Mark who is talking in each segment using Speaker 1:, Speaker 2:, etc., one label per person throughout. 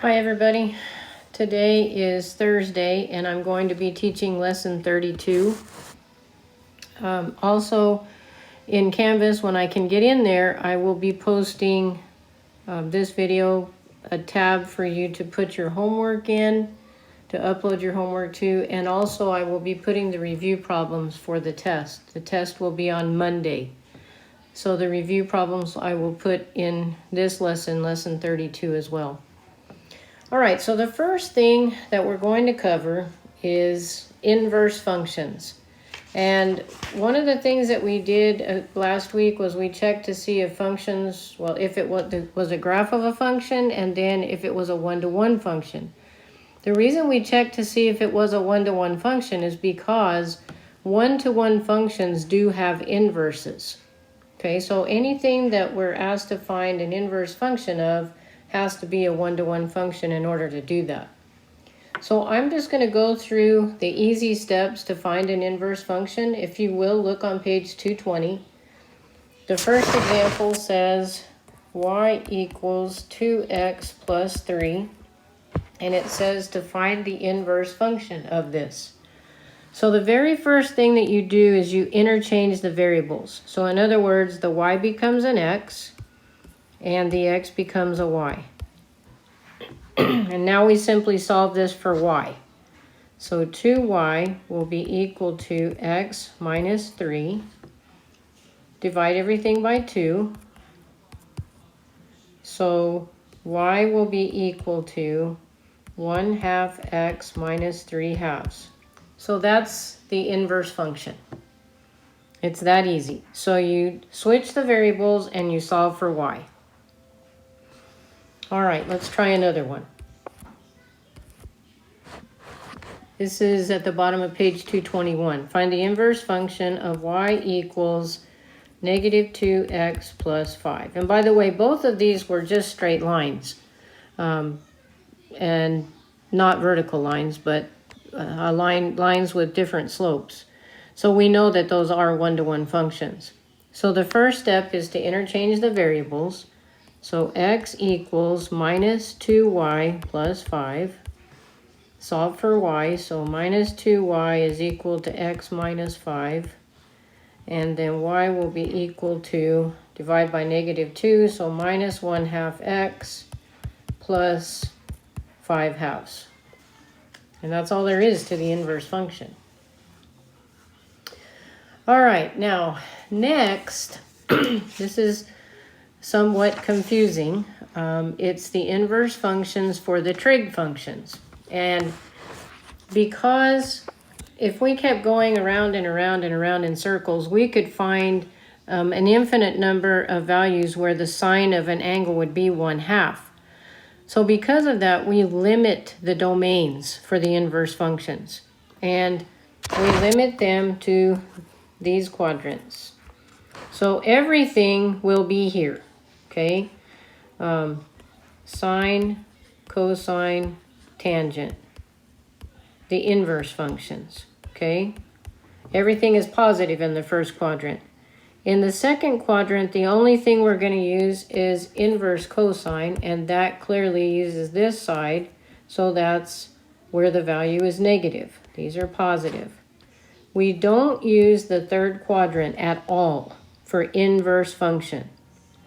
Speaker 1: Hi everybody. Today is Thursday and I'm going to be teaching lesson 32. Also in Canvas, when I can get in there, I will be posting this video, a tab for you to put your homework in, to upload your homework to, and also I will be putting the review problems for the test. The test will be on Monday. So the review problems I will put in this lesson, lesson 32 as well. All right, so the first thing that we're going to cover is inverse functions. And one of the things that we did last week was we checked to see if functions, well, if it was a graph of a function, and then if it was a one-to-one function. The reason we checked to see if it was a one-to-one function is because one-to-one functions do have inverses. Okay, so anything that we're asked to find an inverse function of has to be a one-to-one function in order to do that. So I'm just going to go through the easy steps to find an inverse function. If you will, look on page 220. The first example says y equals 2x plus 3, and it says to find the inverse function of this. So the very first thing that you do is you interchange the variables. So in other words, the y becomes an x, and the x becomes a y. And now we simply solve this for y. So 2y will be equal to x minus 3. Divide everything by 2. So y will be equal to 1/2 x minus 3/2. So that's the inverse function. It's that easy. So you switch the variables and you solve for y. All right, let's try another one. This is at the bottom of page 221. Find the inverse function of y equals negative 2x plus 5. And by the way, both of these were just straight lines. And not vertical lines, but lines with different slopes. So we know that those are one-to-one functions. So the first step is to interchange the variables. So x equals minus 2y plus 5. Solve for y, so minus 2y is equal to x minus 5. And then y will be equal to, divide by negative 2, so minus 1/2 x plus 5/2. And that's all there is to the inverse function. All right, now next, this is somewhat confusing. It's the inverse functions for the trig functions. And because if we kept going around and around and around in circles, we could find an infinite number of values where the sine of an angle would be 1/2. So because of that, we limit the domains for the inverse functions. And we limit them to these quadrants. So everything will be here, okay? Sine, cosine, tangent. The inverse functions, okay? Everything is positive in the first quadrant. In the second quadrant, the only thing we're going to use is inverse cosine, and that clearly uses this side, so that's where the value is negative. These are positive. We don't use the third quadrant at all for inverse function.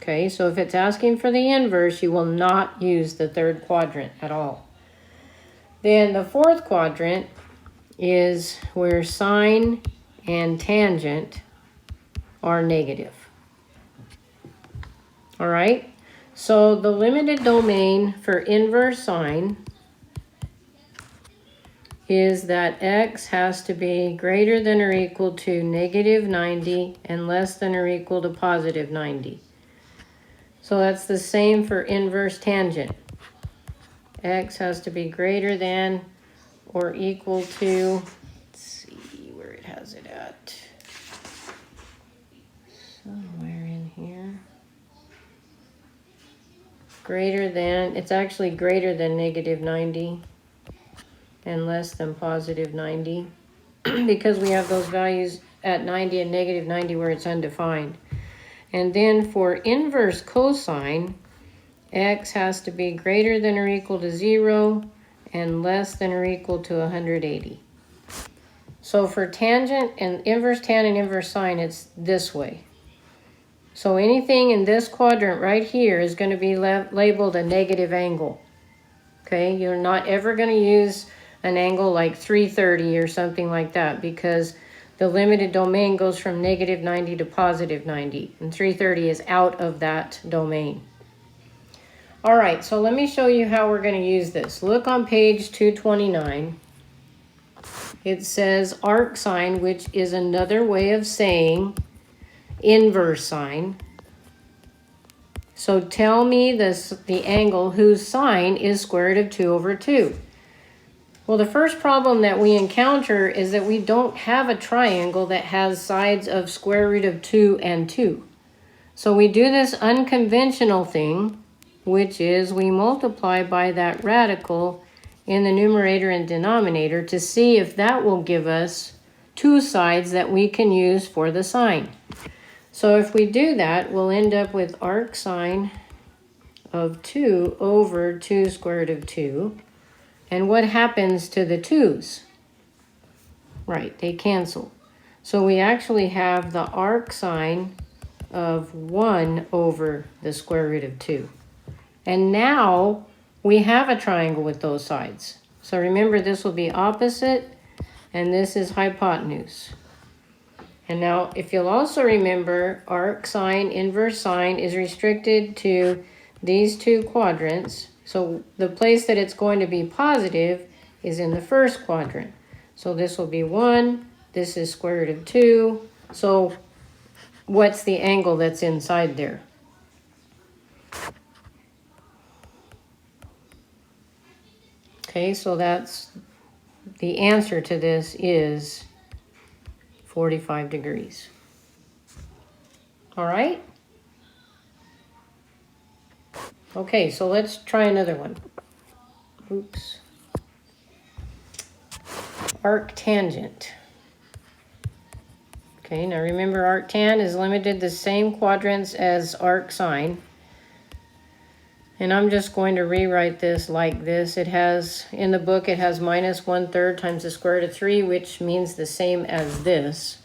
Speaker 1: Okay, so if it's asking for the inverse, you will not use the third quadrant at all. Then the fourth quadrant is where sine and tangent are negative. All right, so the limited domain for inverse sine is that x has to be greater than or equal to negative 90 and less than or equal to positive 90. So that's the same for inverse tangent. X has to be greater than or equal to, let's see where it has it at. Somewhere in here. Greater than, it's actually greater than negative 90 and less than positive 90 because we have those values at 90 and negative 90 where it's undefined. And then for inverse cosine, x has to be greater than or equal to 0 and less than or equal to 180. So for tangent and inverse tan and inverse sine, it's this way. So anything in this quadrant right here is going to be labeled a negative angle. Okay, you're not ever going to use an angle like 330 or something like that, because the limited domain goes from negative 90 to positive 90, and 330 is out of that domain. All right, so let me show you how we're going to use this. Look on page 229. It says arc sine, which is another way of saying inverse sine. So tell me the angle whose sine is square root of 2 over 2. Well, the first problem that we encounter is that we don't have a triangle that has sides of square root of 2 and 2. So we do this unconventional thing, which is we multiply by that radical in the numerator and denominator to see if that will give us two sides that we can use for the sine. So if we do that, we'll end up with arc sine of 2 over 2 square root of 2. And what happens to the 2's? Right, they cancel. So we actually have the arc sine of 1 over the square root of 2. And now we have a triangle with those sides. So remember, this will be opposite, and this is hypotenuse. And now, if you'll also remember, arc sine, inverse sine is restricted to these two quadrants. So the place that it's going to be positive is in the first quadrant. So this will be 1, this is square root of 2. So what's the angle that's inside there? Okay, so that's the answer to this is 45 degrees. All right? Okay, so let's try another one. Oops. Arctangent. Okay, now remember, arctan is limited to the same quadrants as arc sine. And I'm just going to rewrite this like this. It has, in the book, it has minus 1/3 times the square root of 3, which means the same as this.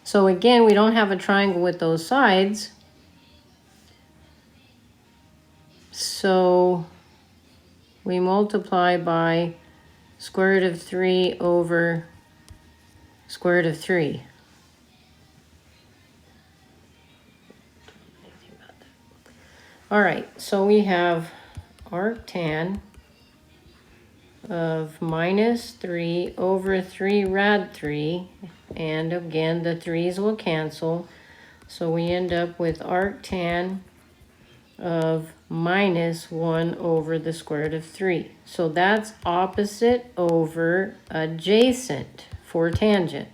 Speaker 1: So again, we don't have a triangle with those sides. So we multiply by square root of 3 over square root of 3. All right, so we have arctan of minus 3 over 3 rad 3, and again the 3's will cancel, so we end up with arctan of minus 1 over the square root of 3. So that's opposite over adjacent for tangent,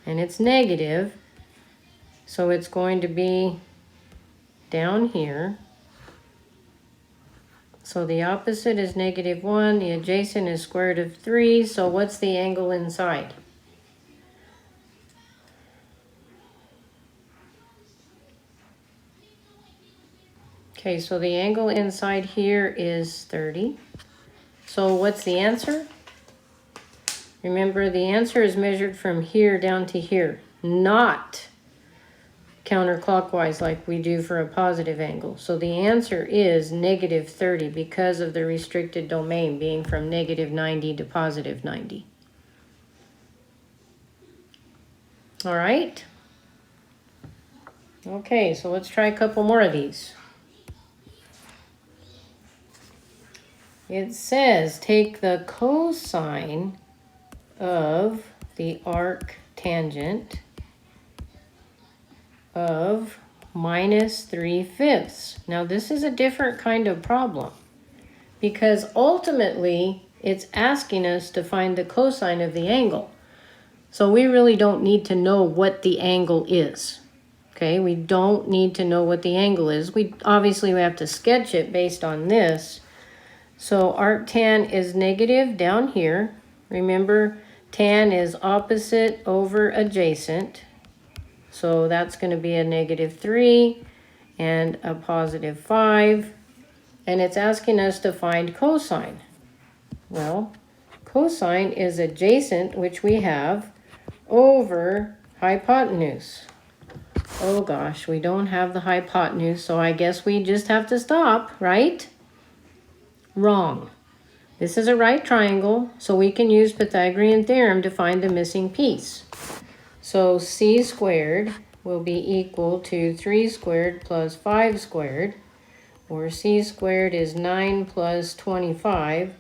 Speaker 1: and it's negative, so it's going to be down here. So the opposite is negative 1, the adjacent is square root of 3, so what's the angle inside? Okay, so the angle inside here is 30. So what's the answer? Remember, the answer is measured from here down to here, not counterclockwise like we do for a positive angle. So the answer is negative 30 because of the restricted domain being from negative 90 to positive 90. All right. Okay, so let's try a couple more of these. It says take the cosine of the arc tangent of minus 3/5. Now this is a different kind of problem because ultimately it's asking us to find the cosine of the angle. So we really don't need to know what the angle is. Okay, we don't need to know what the angle is. We have to sketch it based on this. So arctan is negative down here. Remember, tan is opposite over adjacent. So that's going to be a negative 3. and a positive 5. And it's asking us to find cosine. Well, cosine is adjacent, which we have, over hypotenuse. Oh gosh, we don't have the hypotenuse, so I guess we just have to stop, right? Wrong. This is a right triangle, so we can use Pythagorean theorem to find the missing piece. So c squared will be equal to 3 squared plus 5 squared, or c squared is 9 plus 25.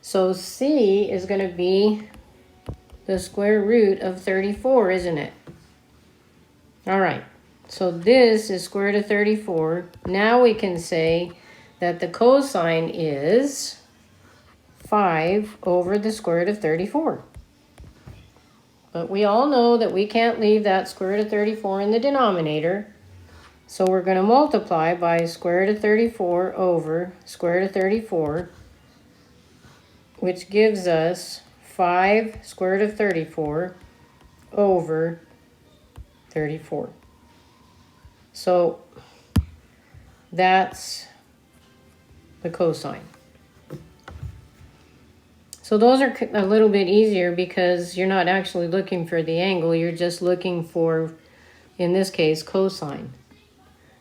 Speaker 1: So c is going to be the square root of 34, isn't it? All right, so this is square root of 34. Now we can say that the cosine is 5 over the square root of 34. But we all know that we can't leave that square root of 34 in the denominator. So we're going to multiply by square root of 34 over square root of 34, which gives us 5 square root of 34 over 34. So that's the cosine. So those are a little bit easier because you're not actually looking for the angle, you're just looking for, in this case, cosine.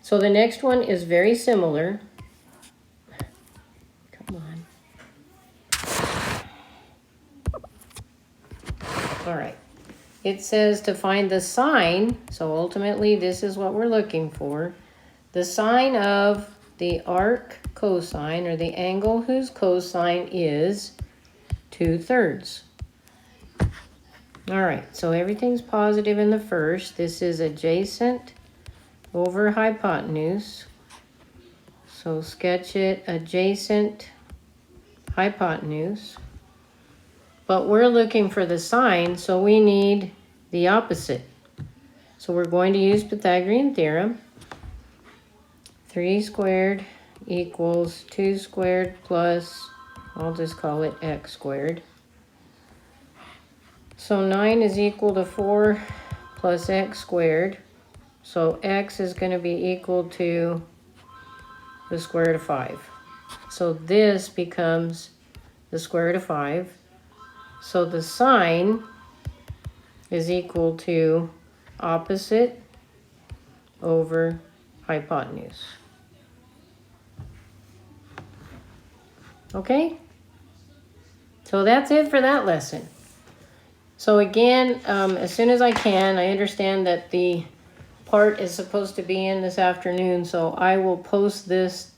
Speaker 1: So the next one is very similar. Come on. All right. It says to find the sine, so ultimately this is what we're looking for. The sine of the arc cosine, or the angle whose cosine is 2/3. All right, so everything's positive in the first. This is adjacent over hypotenuse. So sketch it adjacent hypotenuse. But we're looking for the sine, so we need the opposite. So we're going to use Pythagorean theorem. 3 squared equals 2 squared plus, I'll just call it x squared. So 9 is equal to 4 plus x squared. So x is going to be equal to the square root of 5. So this becomes the square root of 5. So the sine is equal to opposite over hypotenuse. Okay? So that's it for that lesson. So again, as soon as I can, I understand that the part is supposed to be in this afternoon, so I will post this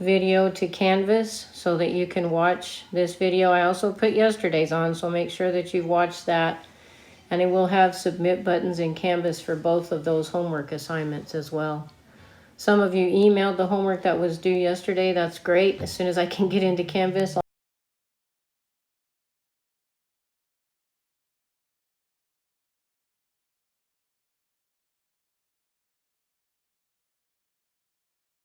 Speaker 1: video to Canvas so that you can watch this video. I also put yesterday's on, so make sure that you watch that. And it will have submit buttons in Canvas for both of those homework assignments as well. Some of you emailed the homework that was due yesterday. That's great. As soon as I can get into Canvas,